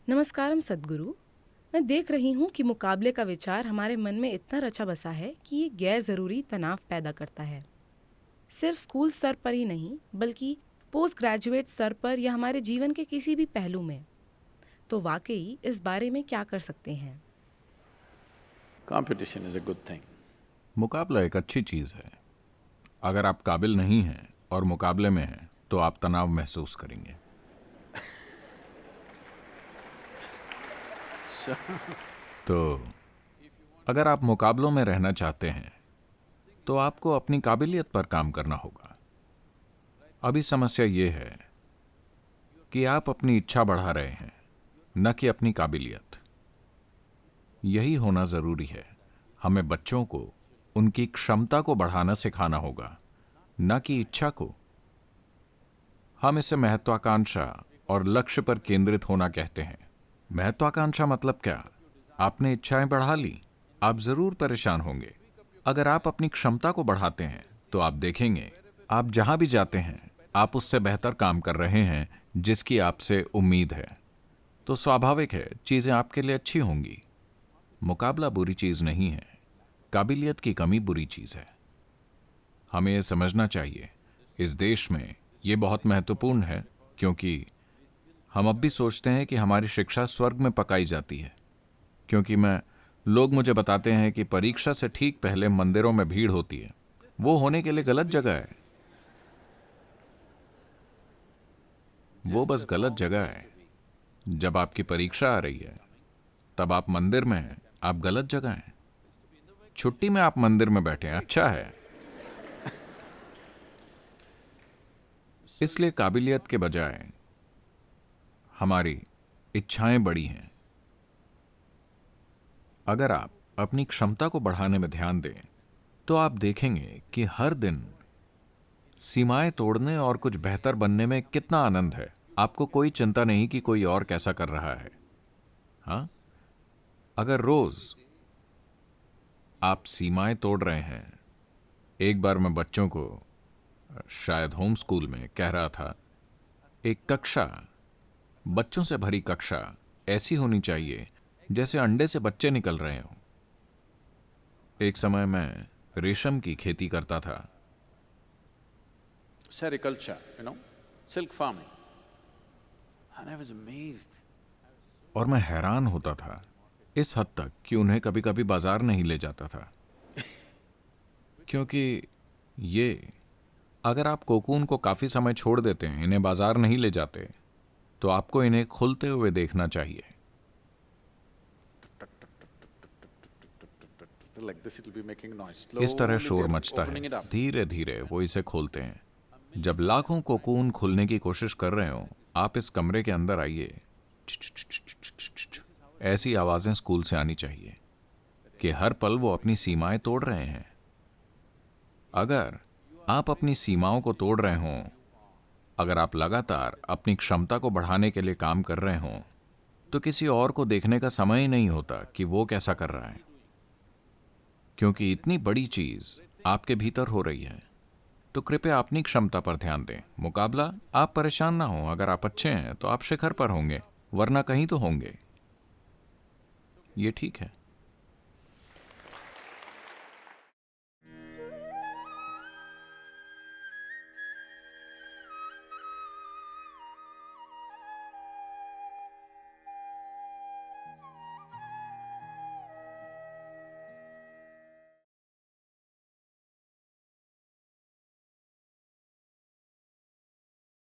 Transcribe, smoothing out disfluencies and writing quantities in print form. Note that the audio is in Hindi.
नमस्कारम सद्गुरु। मैं देख रही हूँ कि मुकाबले का विचार हमारे मन में इतना रचा बसा है कि ये गैर ज़रूरी तनाव पैदा करता है। सिर्फ स्कूल स्तर पर ही नहीं, बल्कि पोस्ट ग्रेजुएट स्तर पर या हमारे जीवन के किसी भी पहलू में। तो वाकई इस बारे में क्या कर सकते हैं? Competition is a good thing. मुकाबला एक अच्छी चीज है। अगर आप काबिल नहीं हैं और मुकाबले में हैं तो आप तनाव महसूस करेंगे। तो अगर आप मुकाबलों में रहना चाहते हैं तो आपको अपनी काबिलियत पर काम करना होगा। अभी समस्या ये है कि आप अपनी इच्छा बढ़ा रहे हैं, न कि अपनी काबिलियत। यही होना जरूरी है। हमें बच्चों को उनकी क्षमता को बढ़ाना सिखाना होगा, न कि इच्छा को। हम इसे महत्वाकांक्षा और लक्ष्य पर केंद्रित होना कहते हैं। महत्वाकांक्षा मतलब क्या? आपने इच्छाएं बढ़ा ली, आप जरूर परेशान होंगे। अगर आप अपनी क्षमता को बढ़ाते हैं तो आप देखेंगे आप जहां भी जाते हैं आप उससे बेहतर काम कर रहे हैं जिसकी आपसे उम्मीद है। तो स्वाभाविक है चीजें आपके लिए अच्छी होंगी। मुकाबला बुरी चीज नहीं है, काबिलियत की कमी बुरी चीज है। हमें यह समझना चाहिए। इस देश में यह बहुत महत्वपूर्ण है क्योंकि हम अब भी सोचते हैं कि हमारी शिक्षा स्वर्ग में पकाई जाती है। क्योंकि लोग मुझे बताते हैं कि परीक्षा से ठीक पहले मंदिरों में भीड़ होती है। वो होने के लिए गलत जगह है। वो बस गलत जगह है। जब आपकी परीक्षा आ रही है तब आप मंदिर में हैं, आप गलत जगह हैं। छुट्टी में आप मंदिर में बैठे हैं, अच्छा है। इसलिए काबिलियत के बजाय हमारी इच्छाएं बड़ी हैं। अगर आप अपनी क्षमता को बढ़ाने में ध्यान दें तो आप देखेंगे कि हर दिन सीमाएं तोड़ने और कुछ बेहतर बनने में कितना आनंद है। आपको कोई चिंता नहीं कि कोई और कैसा कर रहा है। हाँ, अगर रोज आप सीमाएं तोड़ रहे हैं। एक बार मैं बच्चों को शायद होम स्कूल में कह रहा था, एक कक्षा, बच्चों से भरी कक्षा ऐसी होनी चाहिए जैसे अंडे से बच्चे निकल रहे हों। एक समय मैं रेशम की खेती करता था। Sericulture, silk farming. And I was amazed. और मैं हैरान होता था इस हद तक कि उन्हें कभी कभी बाजार नहीं ले जाता था। क्योंकि अगर आप कोकून को काफी समय छोड़ देते हैं, इन्हें बाजार नहीं ले जाते, तो आपको इन्हें खुलते हुए देखना चाहिए। Like this, it'll be making noise. इस तरह Slowly शोर they're मचता opening है। it up. धीरे धीरे वो इसे खोलते हैं। जब लाखों कोकून खुलने की कोशिश कर रहे हो, आप इस कमरे के अंदर आइए। ऐसी आवाजें स्कूल से आनी चाहिए कि हर पल वो अपनी सीमाएं तोड़ रहे हैं। अगर आप अपनी सीमाओं को तोड़ रहे हों, अगर आप लगातार अपनी क्षमता को बढ़ाने के लिए काम कर रहे हों, तो किसी और को देखने का समय ही नहीं होता कि वो कैसा कर रहा है। क्योंकि इतनी बड़ी चीज आपके भीतर हो रही है। तो कृपया अपनी क्षमता पर ध्यान दें। मुकाबला, आप परेशान ना हो। अगर आप अच्छे हैं तो आप शिखर पर होंगे, वरना कहीं तो होंगे। ये ठीक है।